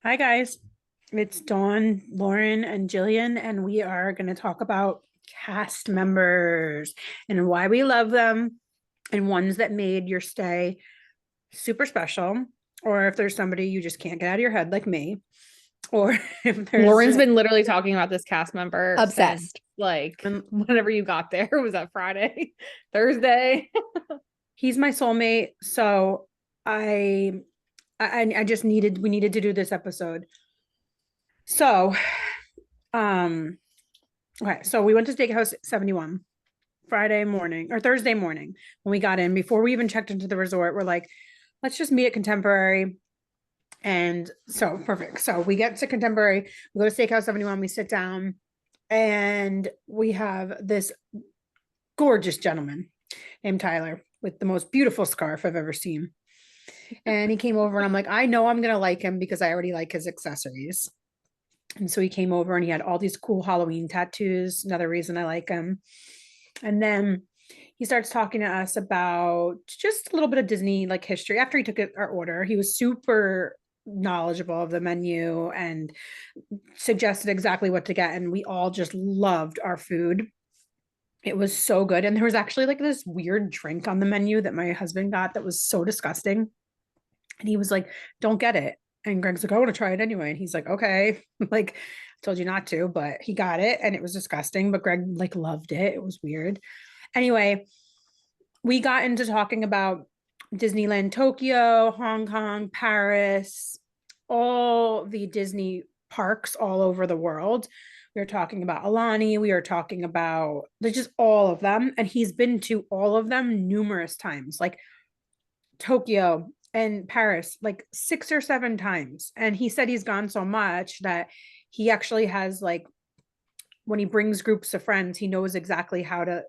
Hi, guys. It's Dawn, Lauren, and Jillian, and we are going to talk about cast members and why we love them and ones that made your stay super special, or if there's somebody you just can't get out of your head, like me, or if there's Lauren's been literally talking about this cast member since Obsessed. like whenever you got there. Was that Friday? Thursday? he's my soulmate. So I, I just we needed to do this episode. So, um, okay, so we went to Steakhouse 71 Friday morning or Thursday morning when we got in. Before we even checked into the resort, we're like, let's just meet at Contemporary. And so perfect. So we get to Contemporary, we go to Steakhouse 71, we sit down, and we have this gorgeous gentleman named Tyler with the most beautiful scarf I've ever seen. And he came over, and I'm like, I know I'm gonna like him because I already like his accessories. And so he came over and he had all these cool Halloween tattoos. Another reason I like him. And then he starts talking to us about just a little bit of Disney like history. After he took our order, he was super knowledgeable of the menu and suggested exactly what to get. And we all just loved our food. It was so good. And there was actually like this weird drink on the menu that my husband got that was so disgusting. And he was like, don't get it. And Greg's like, I want to try it anyway. And he's like, okay. Like, I told you not to, but he got it and it was disgusting. But Greg like loved it. It was weird. Anyway, we got into talking about Disneyland Tokyo, Hong Kong, Paris, all the Disney parks all over the world. We were talking about Alani. We were talking about just all of them. And he's been to all of them numerous times, like Tokyo and Paris, like 6 or 7 times. And he said he's gone so much that he actually has like, when he brings groups of friends, he knows exactly how to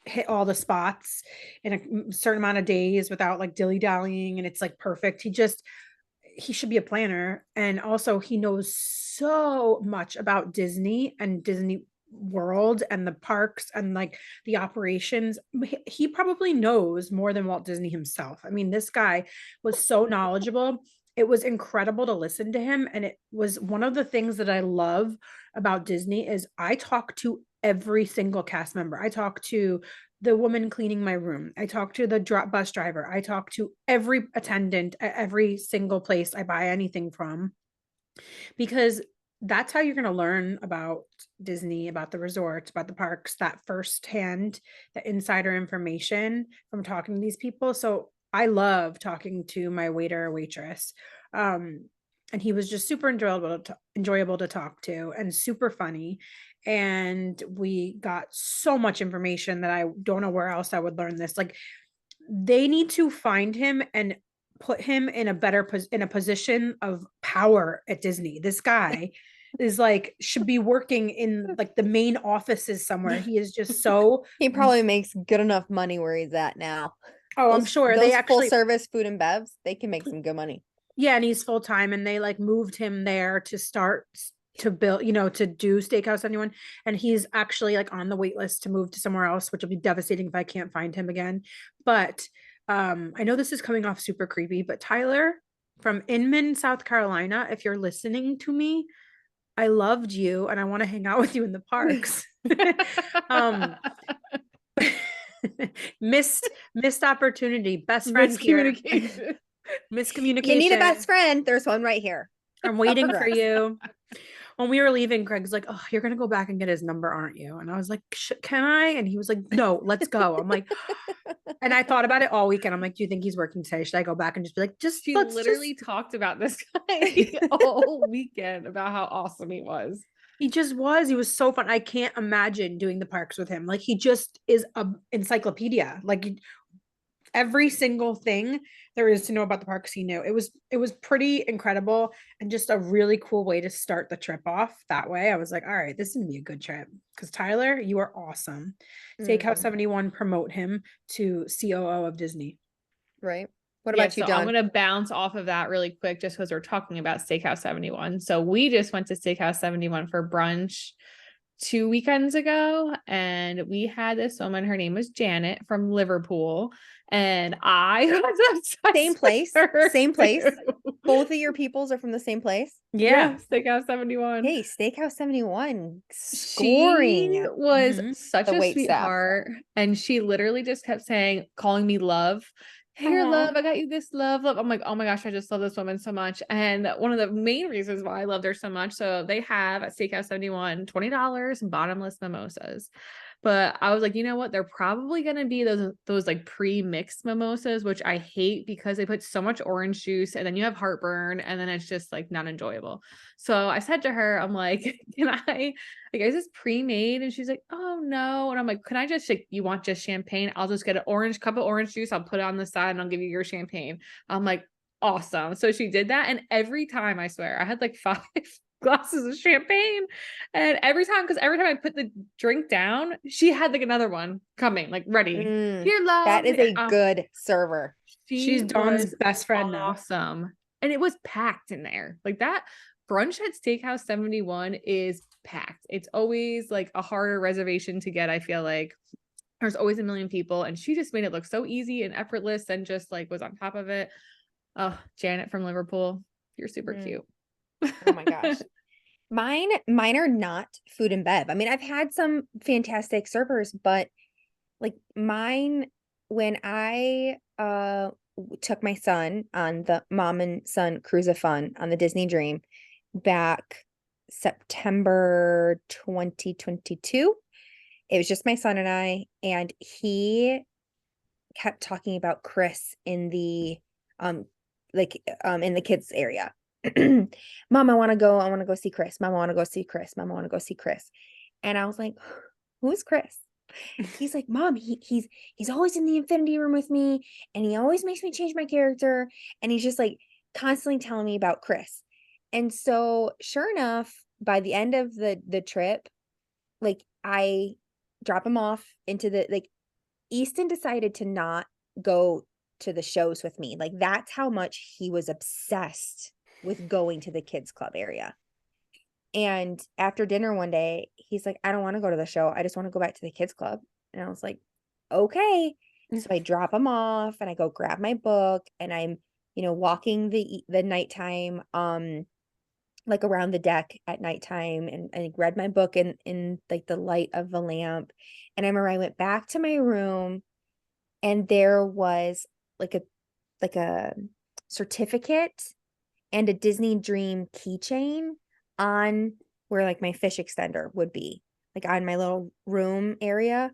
hit all the spots in a certain amount of days without like dilly dallying, and it's like perfect. He should be a planner, and also he knows so much about Disney and Disney World and the parks and like the operations. He probably knows more than Walt Disney himself. I mean, this guy was so knowledgeable. It was incredible to listen to him, and it was one of the things that I love about Disney is I talk to every single cast member. I talk to the woman cleaning my room. I talk to the bus driver. I talk to every attendant at every single place I buy anything from, because that's how you're going to learn about Disney, about the resorts, about the parks, that firsthand, the insider information from talking to these people. So I love talking to my waiter or waitress. And he was just super enjoyable to talk to and super funny. And we got so much information that I don't know where else I would learn this. Like, they need to find him and put him in a in a position of power at Disney. This guy is like should be working in like the main offices somewhere. He is just so He probably makes good enough money where he's at now. oh, I'm Those sure they those full actually service food and bevs, they can make some good money. yeah, and he's full time, and they like moved him there to start to build, to do Steakhouse Anyone, and he's actually like on the wait list to move to somewhere else, which will be devastating if I can't find him again. But I know this is coming off super creepy, but Tyler from Inman, South Carolina, if you're listening to me, I loved you and I want to hang out with you in the parks. um missed opportunity, best friend here. Miscommunication. Miscommunication. You need a best friend. There's one right here. I'm waiting for you. When we were leaving, Greg's like, oh, you're gonna go back and get his number, aren't you? And I was like, can I? And he was like, no, let's go. I'm like, and I thought about it all weekend. I'm like, do you think he's working today? Should I go back and just be like, She literally talked about this guy all weekend about how awesome he was. He just was. He was so fun. I can't imagine doing the parks with him. Like, he just is a encyclopedia. Like, every single thing there is to know about the parks he knew. It was pretty incredible and just a really cool way to start the trip off that way. I was like, all right, this is gonna be a good trip because Tyler, you are awesome. Steakhouse 71, promote him to COO of Disney. Right. What about you, so John? I'm going to bounce off of that really quick just because we're talking about Steakhouse 71. So we just went to Steakhouse 71 for brunch 2 weekends ago, and we had this woman, her name was Janet from Liverpool, and I was obsessed Same with place. her Same place. too. Both of your peoples are from the same place? Yeah. Steakhouse 71. Hey, Steakhouse 71 She scoring was Mhm. such the a wait staff. sweetheart, and she literally just kept saying, calling me love. Here, Aw. love, I got you this love. I'm like, oh my gosh, I just love this woman so much. And one of the main reasons why I loved her so much. So they have at Steakhouse 71, $20 bottomless mimosas. But I was like, you know what? They're probably gonna be those like pre-mixed mimosas, which I hate because they put so much orange juice and then you have heartburn and then it's just like not enjoyable. So I said to her, I'm like, can I, like, is this pre-made? And she's like, oh no. And I'm like, can I just, like, you want just champagne? I'll just get an orange cup of orange juice. I'll put it on the side and I'll give you your champagne. I'm like, awesome. So she did that. And every time, I swear, I had like 5 glasses of champagne. And every time I put the drink down, she had like another one coming, like ready. Here, love. That is a good server. She's Dawn's was best friend now. awesome. And it was packed in there. Like that brunch at Steakhouse 71 is packed. It's always like a harder reservation to get, I feel like. There's always a million people, and she just made it look so easy and effortless and just like was on top of it. Oh, Janet from Liverpool, you're super cute. Oh my gosh. Mine are not food and bev. I mean, I've had some fantastic servers, but like mine, when I took my son on the mom and son cruise of fun on the Disney Dream back September 2022, it was just my son and I, and he kept talking about Chris in the in the kids area. Mom, I want to go see Chris. Mom, I want to go see Chris. Mom, I want to go see Chris. And I was like, who's Chris? He's like, Mom, he's always in the infinity room with me, and he always makes me change my character, and he's just like constantly telling me about Chris. And so sure enough, by the end of the trip, like I drop him off into the like Easton decided to not go to the shows with me. Like that's how much he was obsessed with going to the kids club area. And after dinner one day, he's like, I don't want to go to the show. I just want to go back to the kids club. And I was like, okay. So I drop him off and I go grab my book, and I'm, walking the nighttime, like around the deck at nighttime, and I read my book in like the light of the lamp. And I remember I went back to my room, and there was like a certificate and a Disney Dream keychain on where like my fish extender would be, like on my little room area.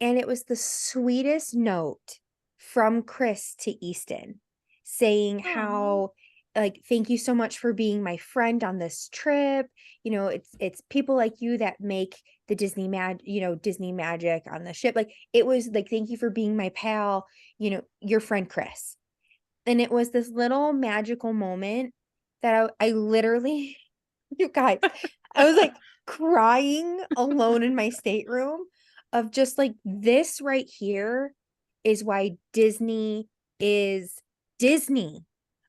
And it was the sweetest note from Chris to Easton saying how, like, thank you so much for being my friend on this trip. It's people like you that make the Disney magic on the ship. Like, it was like, thank you for being my pal, your friend Chris. And it was this little magical moment that I literally, you guys, I was like crying alone in my stateroom of just like, this right here is why Disney is Disney.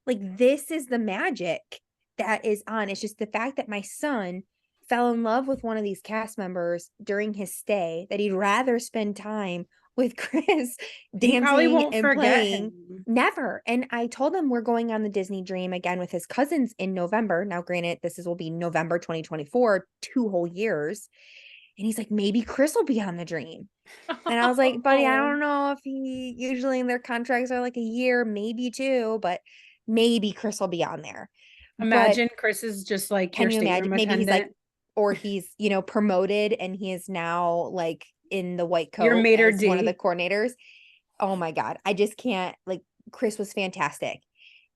Like, this is the magic that is on. It's just the fact that my son fell in love with one of these cast members during his stay, that he'd rather spend time with Chris He probably dancing won't and forget playing. him. Never. And I told him we're going on the Disney Dream again with his cousins in November. Now, granted, will be November 2024, 2 whole years. And he's like, maybe Chris will be on the Dream. And I was like, buddy, I don't know if he usually in their contracts are like a year, maybe 2, but maybe Chris will be on there. Imagine Chris is just like Can your you stateroom imagine? Maybe he's like, attendant. or he's, promoted and he is now like in the white coat Your maitre as one of the d'. coordinators. Oh my God. I just can't, like, Chris was fantastic.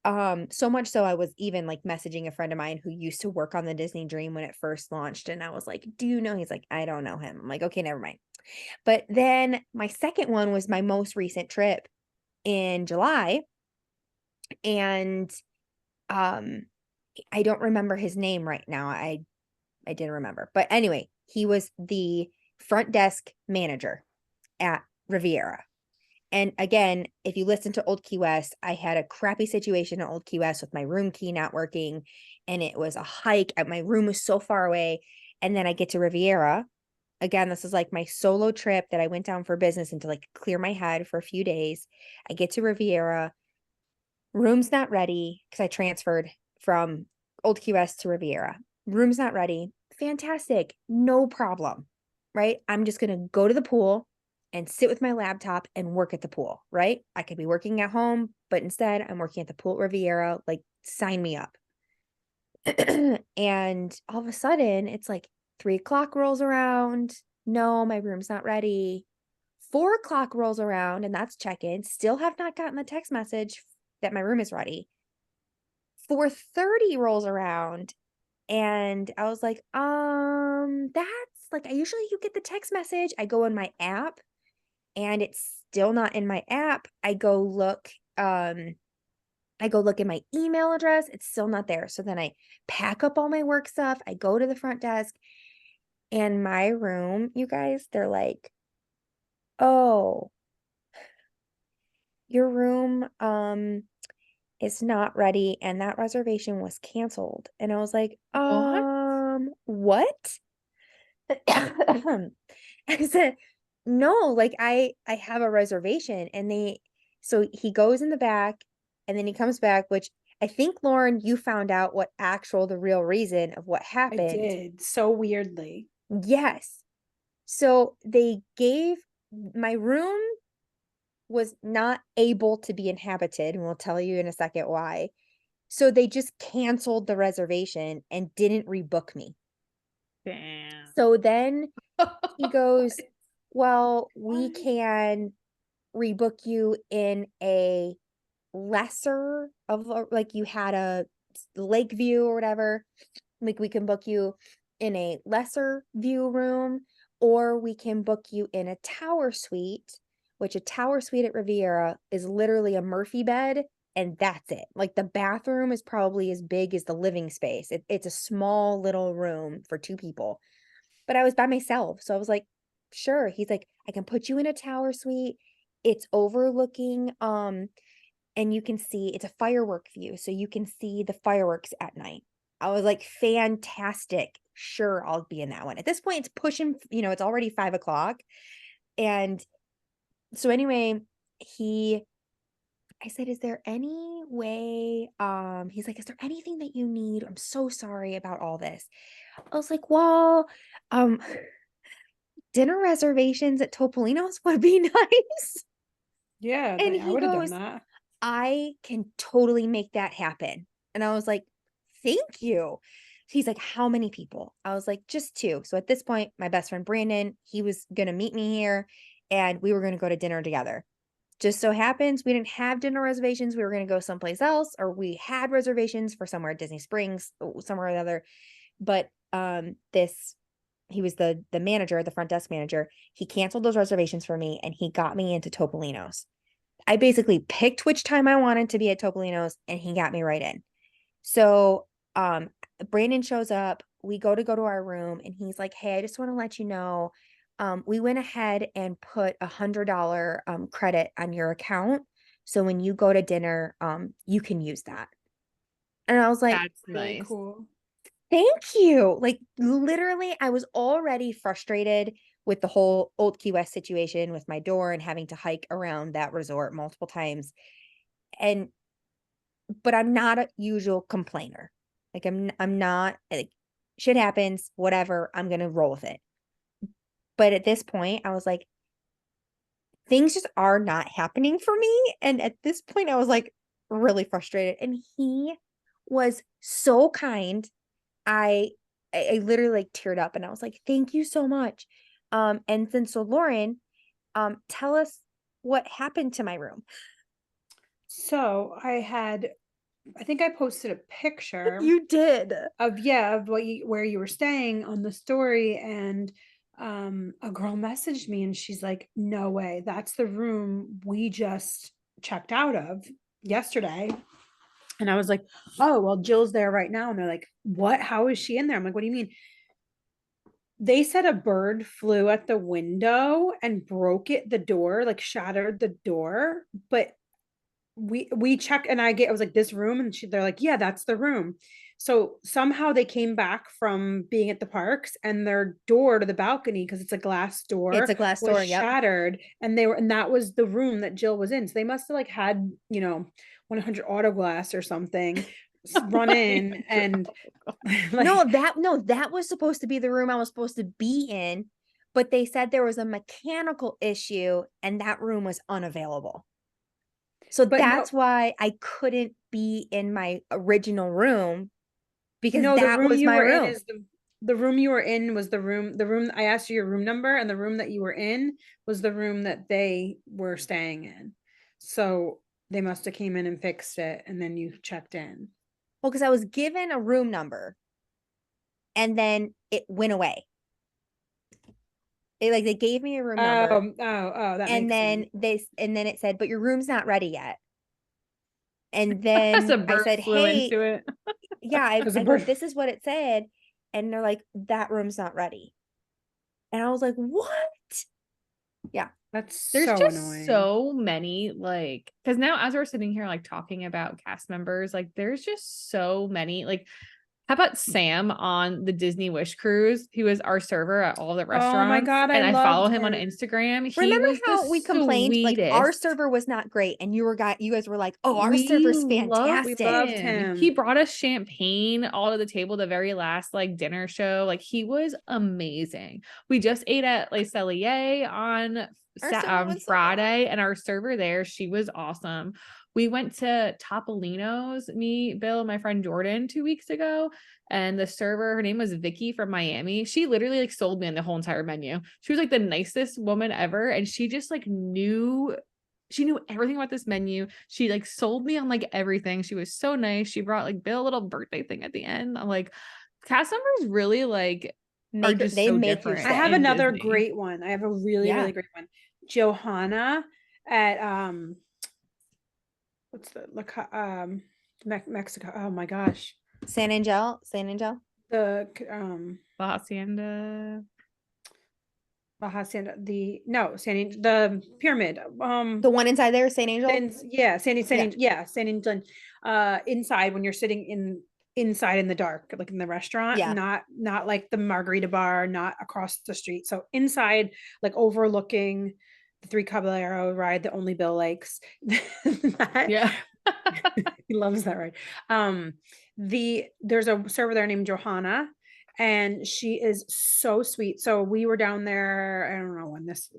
So much so I was even like messaging a friend of mine who used to work on the Disney Dream when it first launched. And I was like, do you know? He's like, I don't know him. I'm like, okay, never mind. But then my second one was my most recent trip in July. And I don't remember his name right now. I didn't remember. But anyway, he was the front desk manager at Riviera. And again, if you listen to Old Key West, I had a crappy situation at Old Key West with my room key not working. And it was a hike. My room was so far away. And then I get to Riviera. Again, this is like my solo trip that I went down for business and to like clear my head for a few days. I get to Riviera. room's not ready because I transferred from Old Key West to Riviera. Room's not ready. Fantastic. No problem. Right? I'm just going to go to the pool and sit with my laptop and work at the pool, right? I could be working at home, but instead I'm working at the pool at Riviera. Like, sign me up. And all of a sudden, it's like 3 o'clock rolls around. No, my room's not ready. 4 o'clock rolls around, and that's check-in. Still have not gotten the text message that my room is ready. 4:30 rolls around, and I was like, that's like, I usually you get the text message. I go in my app, and it's still not in my app. I go look at my email address. It's still not there. So then I pack up all my work stuff. I go to the front desk, and my room, you guys, they're like, "Oh, your room is not ready and that reservation was canceled." And I was like, What? What?" I said, "No, like I have a reservation." And so he goes in the back, and then he comes back, which I think, Lauren, you found out the real reason of what I happened. did so weirdly. Yes. So my room was not able to be inhabited, and we'll tell you in a second why. So they just canceled the reservation and didn't rebook me. Damn. So then he goes, What? "Well, we What? can rebook you in a lesser of like, you had a lake view or whatever. Like, we can book you in a lesser view room, or we can book you in a tower suite," which a tower suite at Riviera is literally a Murphy bed, and that's it. Like, the bathroom is probably as big as the living space. It's a small little room for 2 people. But I was by myself, so I was like, "Sure." He's like, "I can put you in a tower suite. It's overlooking, and you can see it's a firework view, so you can see the fireworks at night." I was like, "Fantastic. Sure, I'll be in that one." At this point, it's pushing, it's already 5 o'clock. And so anyway, I said, "Is there any way?" He's like, "Is there anything that you need? I'm so sorry about all this." I was like, "Well, um, dinner reservations at Topolino's would be nice." Yeah, And I he would have done goes, that. "I can totally make that happen." And I was like, "Thank you." He's like, "How many people?" I was like, "Just two." So at this point, my best friend Brandon, he was going to meet me here, and we were going to go to dinner together. Just so happens we didn't have dinner reservations. We were going to go someplace else, or we had reservations for somewhere at Disney Springs, somewhere or the other. But this he was the manager, the front desk manager. He canceled those reservations for me, and he got me into Topolino's. I basically picked which time I wanted to be at Topolino's, and he got me right in. So, Brandon shows up. We go to our room, and he's like, "Hey, I just want to let you know, we went ahead and put $100 credit on your account. So when you go to dinner, you can use that." And I was like, That's Really nice. cool. "Thank you." Like, literally, I was already frustrated with the whole Old Key West situation with my door and having to hike around that resort multiple times. And but I'm not a usual complainer. Like, I'm not, like, shit happens, whatever, I'm gonna roll with it. But at this point, I was like, things just are not happening for me. And at this point, I was like really frustrated. And he was so kind. I I literally like teared up, and I was like, "Thank you so much." And then so Lauren, tell us what happened to my room. So I think I posted a picture You did. of where you were staying on the story, and a girl messaged me and she's like, "No way, that's the room we just checked out of yesterday." And I was like, "Oh, well, Jill's there right now." And they're like, "What? How is she in there?" I'm like, "What do you mean?" They said a bird flew at the window and broke the door, like shattered the door, but we checked, and I was like, this room, and they're like, yeah, that's the room. So somehow they came back from being at the parks, and their door to the balcony, because it's a glass It's door, a glass was door. Yep. shattered, and that was the room that Jill was in. So they must have like had 100 auto glass or something run in, and like, No, that was supposed to be the room I was supposed to be in, but they said there was a mechanical issue and that room was unavailable. So but no, that's why I couldn't be in my original room because no, the that room was you my were in room. is the room you were in was the room I asked you your room number, and the room that you were in was the room that they were staying in. So they must have came in and fixed it, and then you checked in. Well, because I was given a room number and then it went away. They gave me a room number That and makes then sense. it said, but your room's not ready yet. And That's a then I bird said, flew hey, into it. yeah, Because the I go, bird. this is what it said. And they're like, that room's not ready. And I was like, what? Yeah. That's There's so just annoying. so many, like, because now as we're sitting here like talking about cast members, like there's just so many, like, how about Sam on the Disney Wish Cruise? He was our server at all the Oh my restaurants, God, I and I follow loved him on her. Instagram. He Remember was the how we complained like our sweetest. server was not great and you guys were like, "Oh, our We server's loved We fantastic." loved him. He him. brought us champagne all to the table the very last like dinner show. Like he was amazing. We just ate at Le Cellier on Our server was so Friday, and our server there, she was awesome. We went to Topolino's, me, Bill, my friend Jordan 2 weeks ago, and the server, her name was Vicky from Miami. She literally like sold me on the whole entire menu. She was like the nicest woman ever, and she just like knew everything about this menu. She like sold me on like everything. She was so nice. She brought like Bill a little birthday thing at the end. I'm like, cast members really like are just They so make you different I stay. have in another Disney. great one. I have a really, Yeah. really great one. Johanna at what's Mexico. Oh my gosh. San Angel. The La Hacienda. La Hacienda, the pyramid. The one inside there, St. Angel. Yeah, Yeah. San Angel. Inside when you're sitting inside in the dark, like in the restaurant, Yeah. not like the margarita bar, not across the street. So inside, like overlooking the Three Caballero ride that only Bill likes. Yeah. He loves that ride. There's a server there named Johanna, and she is so sweet. So we were down there, I don't know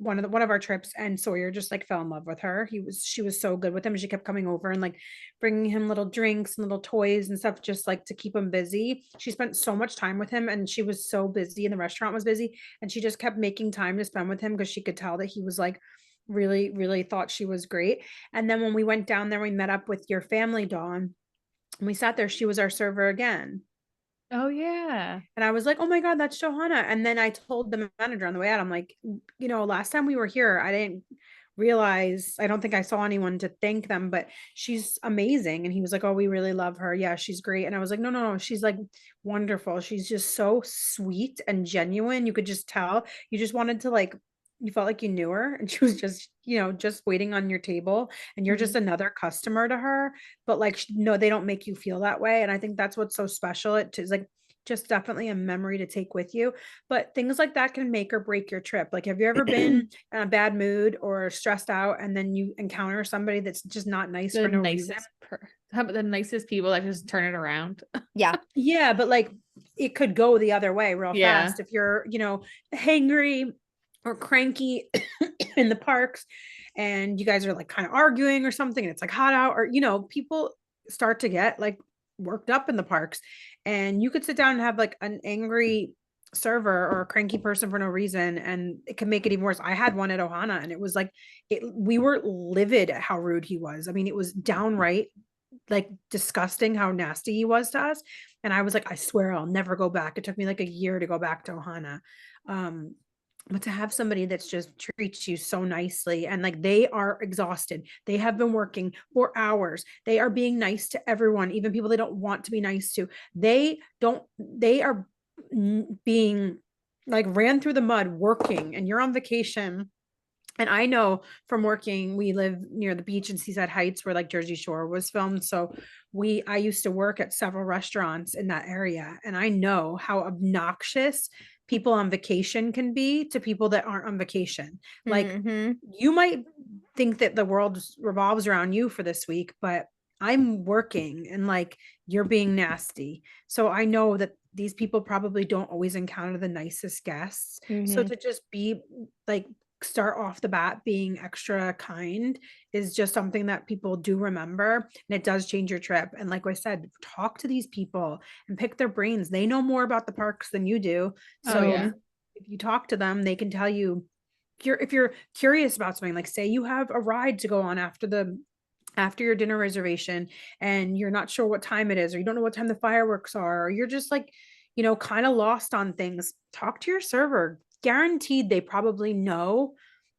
when one of our trips, and Sawyer just like fell in love with her. She was so good with him. She kept coming over and like bringing him little drinks and little toys and stuff, just like to keep him busy. She spent so much time with him, and she was so busy, and the restaurant was busy, and she just kept making time to spend with him because she could tell that he was like really, really thought she was great. And then when we went down there, we met up with your family, Dawn, and we sat there. She was our server again. Oh yeah. And I was like, oh my God, that's Johanna. And then I told the manager on the way out, I'm like, last time we were here, I didn't realize, I don't think I saw anyone to thank them, but she's amazing. And he was like, oh, we really love her. Yeah, she's great. And I was like, no, she's like wonderful. She's just so sweet and genuine. You could just tell. You just wanted to like, you felt like you knew her, and she was just, just waiting on your table, and you're just another customer to her. But like, no, they don't make you feel that way. And I think that's what's so special. It is like just definitely a memory to take with you. But things like that can make or break your trip. Like, have you ever been in a bad mood or stressed out, and then you encounter somebody that's just not nice The for no reason? nicest how about the nicest people that just turn it around? Yeah. Yeah, but like it could go the other way real Yeah. fast if you're, hangry or cranky in the parks, and you guys are like kind of arguing or something, and it's like hot out, or people start to get like worked up in the parks, and you could sit down and have like an angry server or a cranky person for no reason, and it can make it even worse. I had one at Ohana, and it was like we were livid at how rude he was. I mean, it was downright like disgusting how nasty he was to us. And I was like, I swear I'll never go back. It took me like a year to go back to Ohana. But to have somebody that's just treats you so nicely, and like they are exhausted, they have been working for hours, they are being nice to everyone, even people they don't want to be nice to. They are being like ran through the mud working, and you're on vacation, And I know from working, we live near the beach in Seaside Heights where like Jersey Shore was filmed. So I used to work at several restaurants in that area. And I know how obnoxious people on vacation can be to people that aren't on vacation. Like Mhm. you might think that the world revolves around you for this week, but I'm working and like you're being nasty. So I know that these people probably don't always encounter the nicest guests. So Mhm. to just be like, start off the bat being extra kind is just something that people do remember, and it does change your trip. And like I said, talk to these people and pick their brains. They know more about the parks than you do. Oh So yeah. if you talk to them, they can tell you. If you're curious about something, like say you have a ride to go on after your dinner reservation and you're not sure what time it is, or you don't know what time the fireworks are, or you're just like, kind of lost on things, talk to your server. Guaranteed they probably know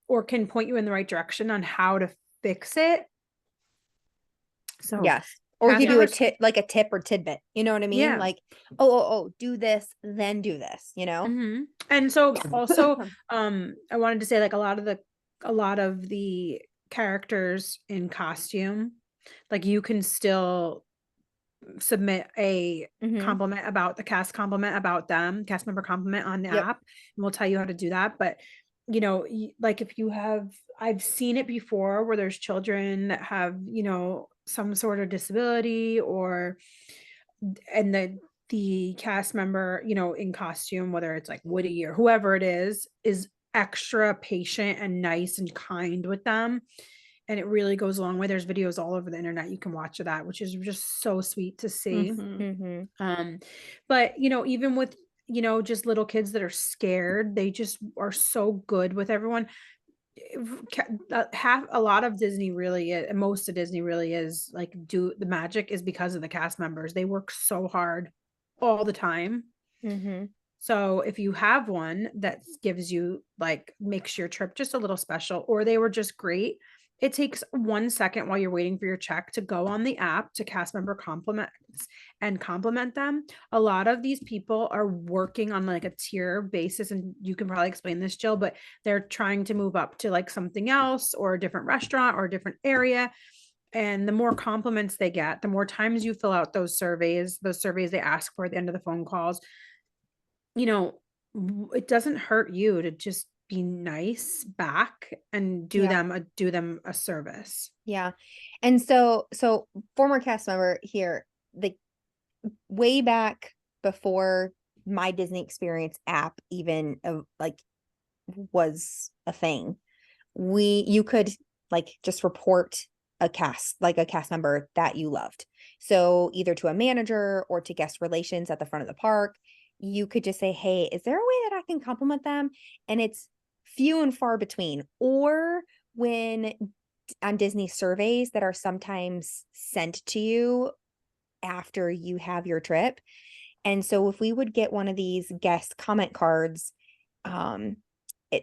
or can point you in the right direction on how to fix it. So Yes. Or cast give you a members, tip, like a tip or tidbit. You know what I mean? yeah. Like, oh, do this, then do this, you know? And so also, I wanted to say like a lot of the characters in costume, like you can still submit a Mhm. compliment about them, cast member compliment on the Yep. app, and we'll tell you how to do that. But like if you have, I've seen it before where there's children that have, some sort of disability, or and the cast member, in costume, whether it's like Woody or whoever it is extra patient and nice and kind with them, and it really goes a long way. There's videos all over the internet you can watch of that, which is just so sweet to see. Mhm. Mhm. um but even with just little kids that are scared, they just are so good with everyone. Half a lot of Disney really is, most of Disney really is like, do the magic is because of the cast members. They work so hard all the time. Mhm. So if you have one that gives you like, makes your trip just a little special, or they were just great, it takes 1 second while you're waiting for your check to go on the app to cast member compliments and compliment them. A lot of these people are working on like a tier basis, and you can probably explain this, Jill, but they're trying to move up to like something else or a different restaurant or a different area. And the more compliments they get, the more times you fill out those surveys they ask for at the end of the phone calls, you know, it doesn't hurt you to just be nice back and do Yeah. them a service. Yeah. And so former cast member here, the way back before my Disney Experience app even like was a thing, you could like just report a cast member that you loved. So either to a manager or to guest relations at the front of the park, you could just say, hey, is there a way that I can compliment them? And it's few and far between. Or when on Disney surveys that are sometimes sent to you after you have your trip. And so if we would get one of these guest comment cards, um,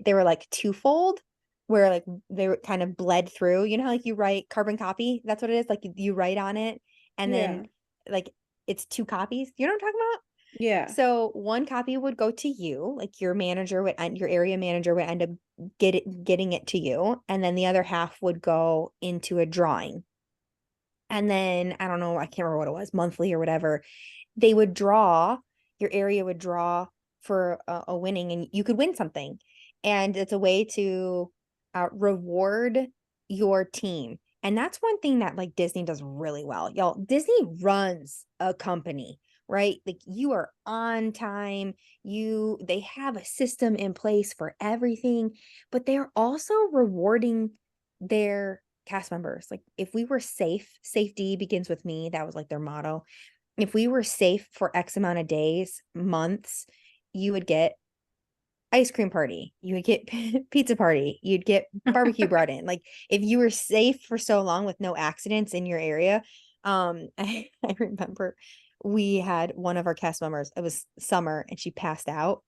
they were like twofold, where like they were kind of bled through. You know how like you write carbon copy? That's what it is. Like you write on it, and Yeah. then like it's two copies. You know what I'm talking about? Yeah. So one copy would go to you, like your manager would, and your area manager would end up getting it to you, and then the other half would go into a drawing. And then I don't know, I can't remember what it was, monthly or whatever. They would draw, your area would draw for a winning, and you could win something. And it's a way to reward your team. And that's one thing that like Disney does really well. Y'all, Disney runs a company, right? Like you are on time. They have a system in place for everything, but they're also rewarding their cast members. Like if we were safe, safety begins with me. That was like their motto. If we were safe for X amount of days, months, you would get ice cream party, you would get pizza party, you'd get barbecue brought in. Like if you were safe for so long with no accidents in your area. I remember we had one of our cast members, it was summer, and she passed out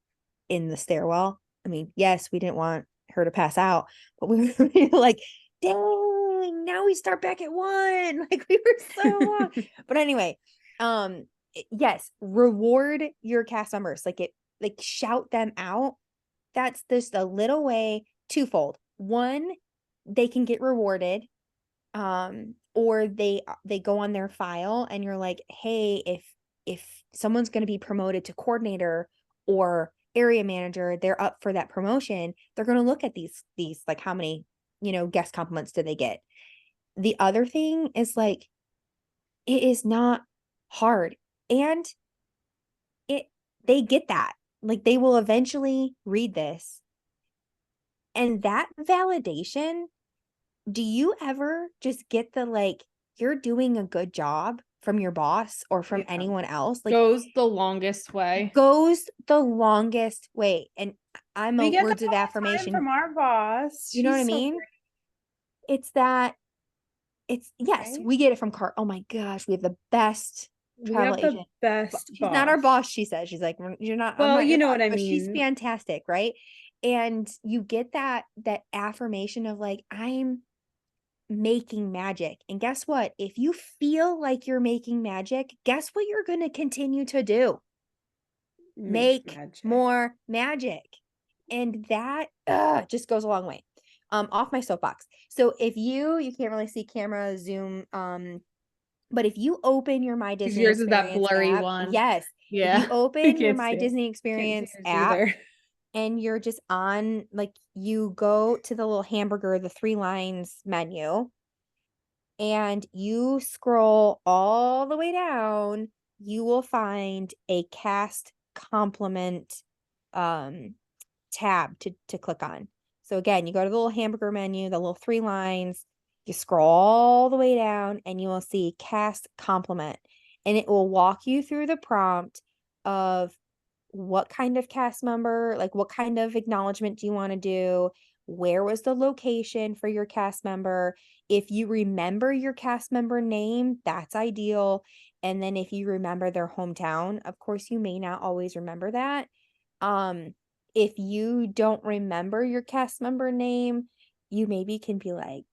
in the stairwell. I mean, yes, we didn't want her to pass out, but we were like, dang, now we start back at 1. Like we were so long. But anyway, yes, reward your cast members. Like shout them out. That's just a little way, twofold. one, they can get rewarded, or they go on their file and you're like, hey, if someone's going to be promoted to coordinator or area manager, they're up for that promotion, they're going to look at these like, how many, guest compliments did they get. The other thing is like, it is not hard, and they get that, like, they will eventually read this, and that validation. Do you ever just get the, like, you're doing a good job from your boss or from Yeah. anyone else? Like, Goes the longest way. goes the longest way. And I'm We a get words that of all the time affirmation. from our boss. You know what I She's so mean? great, It's that, yes, right? we get it from Car. Oh my gosh, we have the best We travel have the agent. best She's not our boss. boss, she says. She's like, You're not, I'm Well, not you your know boss," what I but she's mean. fantastic, right? And you get that affirmation of like, I'm making magic. And guess what? If you feel like you're making magic, guess what you're going to continue to do? Make magic. more magic. And that just goes a long way. Off my soapbox. So if you can't really see camera, Zoom, but if you open your My 'Cause Disney yours is that Experience blurry app, one. yes. If Yeah. you I open your can't My see it. Disney Can't see Experience yours app either. and you're just on, like, you go to the little hamburger, the 3 lines menu, and you scroll all the way down, you will find a cast compliment tab to click on. So again, you go to the little hamburger menu, the little 3 lines, you scroll all the way down and you will see cast compliment, and it will walk you through the prompt of what kind of cast member, like what kind of acknowledgement do you want to do? Where was the location for your cast member? If you remember your cast member name, that's ideal. And then if you remember their hometown, of course, you may not always remember that. Um, if you don't remember your cast member name, you maybe can be like,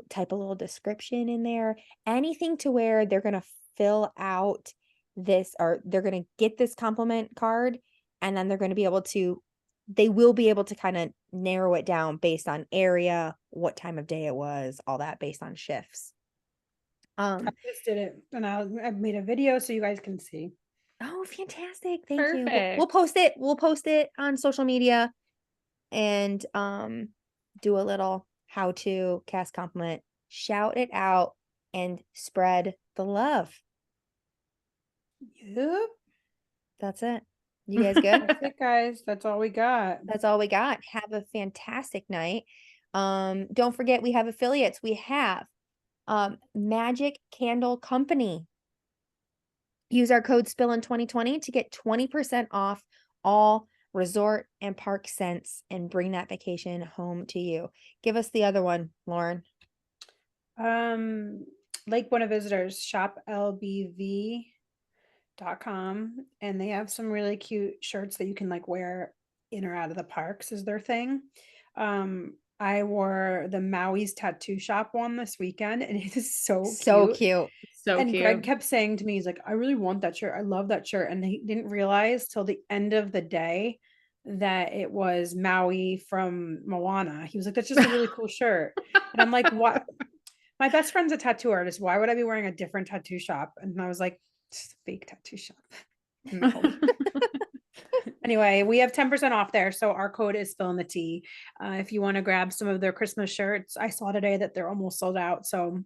type a little description in there, anything to where they're going to fill out this, or they're going to get this compliment card, and then they're going to be able to, they will be able to kind of narrow it down based on area, what time of day it was, all that based on shifts. I just did it, and I've made a video so you guys can see. Oh, fantastic. Thank you. We'll Perfect. post it. We'll post it on social media and do a little how to cast compliment, shout it out, and spread the love. Yep. That's it. You guys good? That's it, guys. That's all we got. That's all we got. Have a fantastic night. Don't forget we have affiliates. We have Magic Candle Company. Use our code SPILLIN2020 to get 20% off all resort and park scents and bring that vacation home to you. Give us the other one, Lauren. Lake Buena Visitors, shoplbv.com, and they have some really cute shirts that you can like wear in or out of the parks is their thing. I wore the Maui's tattoo shop one this weekend, and it is so cute. So And cute. Greg kept saying to me, he's like, I really want that shirt. I love that shirt. And he didn't realize till the end of the day that it was Maui from Moana. He was like, that's just a really cool shirt. And I'm like, what? My best friend's a tattoo artist. Why would I be wearing a different tattoo shop? And I was like, it's a fake tattoo shop. No. Anyway, we have 10% off there. So our code is Spill in the Tea. If you want to grab some of their Christmas shirts, I saw today that they're almost sold out. So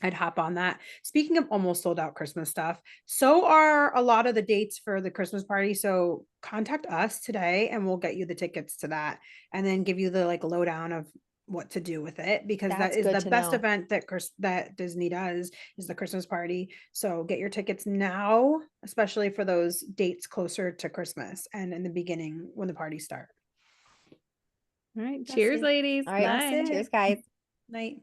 I'd hop on that. Speaking of almost sold out Christmas stuff, so are a lot of the dates for the Christmas party. So contact us today and we'll get you the tickets to that and then give you the like lowdown of what to do with it, because that That's is good the to best know. event that Disney does, is the Christmas party. So get your tickets now, especially for those dates closer to Christmas and in the beginning when the parties start. All right. That's Cheers, it. ladies. All right. Bye. Cheers, guys. Night.